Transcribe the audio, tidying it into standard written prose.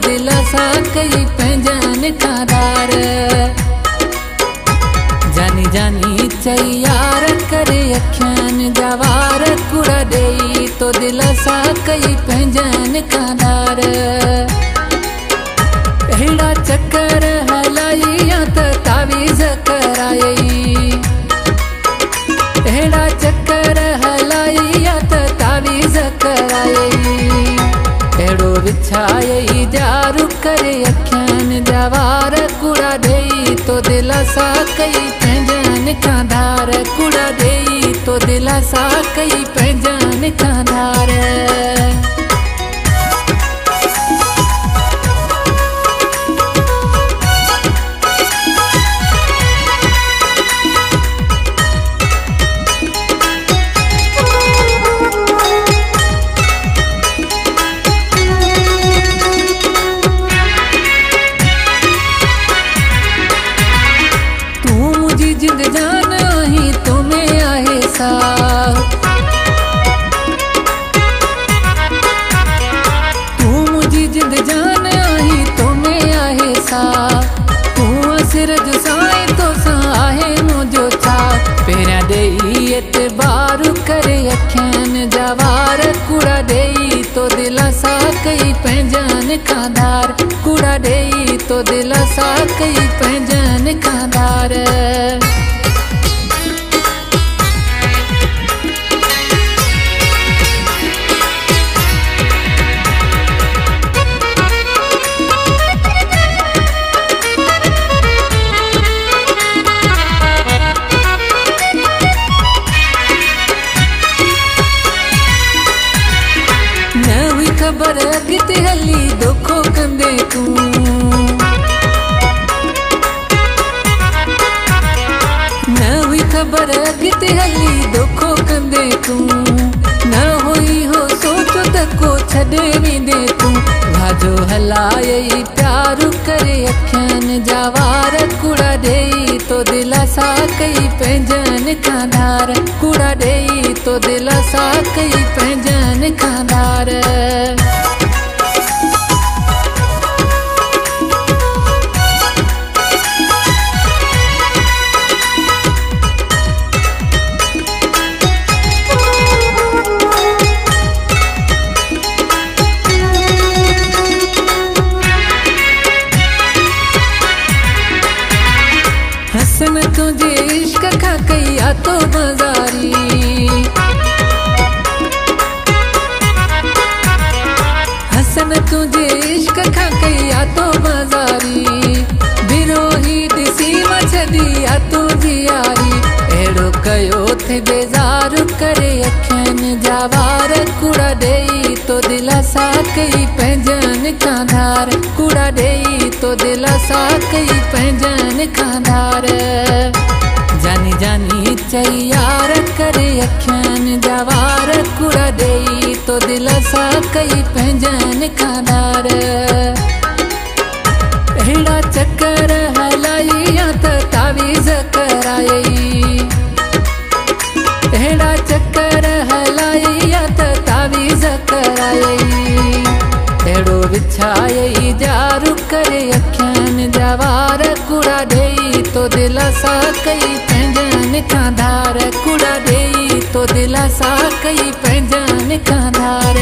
दिल सां कई पंहिंजनि खां धार। जानी जानी चई यार करे अखियनि जा वार कूड़ा ॾेई तो दिल सां कई पंहिंजनि खां धार। अहिड़ा चक्कर हलाई या त तावीज़ करायई, अहिड़ा चक्कर हलाई या त तावीज़ करायई। अहिड़ो विछायई जारू करे अखियनि जा वार कूड़ा ॾेई तो दिल सां कई पंहिंजनि खां धार। कूड़ा ॾेई तो दिल सां कई पंहिंजनि खां धार। जिंद जान आही तुम्हें आहे साह, तू मुझी जिंद जान आही तुम्हें आहे साह। तू सिरज साई तो सा आहे मुझो छा। पहिरियां ॾेई एतबार करे अखियनि जा वार कूड़ा ॾेई तो दिल सां कई पंहिंजनि खां धार। कूड़ा ॾेई तो दिल सां कई पंहिंजनि खां धार। खबर अॻिते हली दोखो कंदे तू, न हुई ख़बर अॻिते हली दोखो कंदे तू। न हुई हो सोचो त को छॾे वेंदे तू। वाजो हलायई प्यार करे अखियनि जा वार कूड़ा ॾेई तो दिल सां कई पंहिंजनि खां धार। कूड़ा ॾेई तो दिल सां कई पंहिंजनि खां धार। हसन तुझे इश्क खां कई आतो बाज़ारी, हसन तुझे इश्क खां कई आतो बाज़ारी। बिरोही ॾिसी मां छॾी आतो जी यारी। अहिड़ो कयो थे बेज़ार करे अखियनि जा वार कूड़ा ॾेई तो दिल सां कई पंहिंजनि खां धार। कूड़ा ॾेई तो दिल सां कई पंहिंजनि खां धार। जानी जानी चई यार करे अखियनि जा वार कूड़ा ॾेई तो दिल सां कई पंहिंजनि खां धार। अहिड़ा चक्कर हलाई या त तावीज़ करायई, अहिड़ा चक्कर हलाई या त तावीज़ करायई। अहिड़ो विछायई जारू करे अखियनि जा वार कूड़ा ॾेई तो दिल सां कई पंहिंजनि खां धार। कूड़ा ॾेई तो दिल सां कई पंहिंजनि खां धार।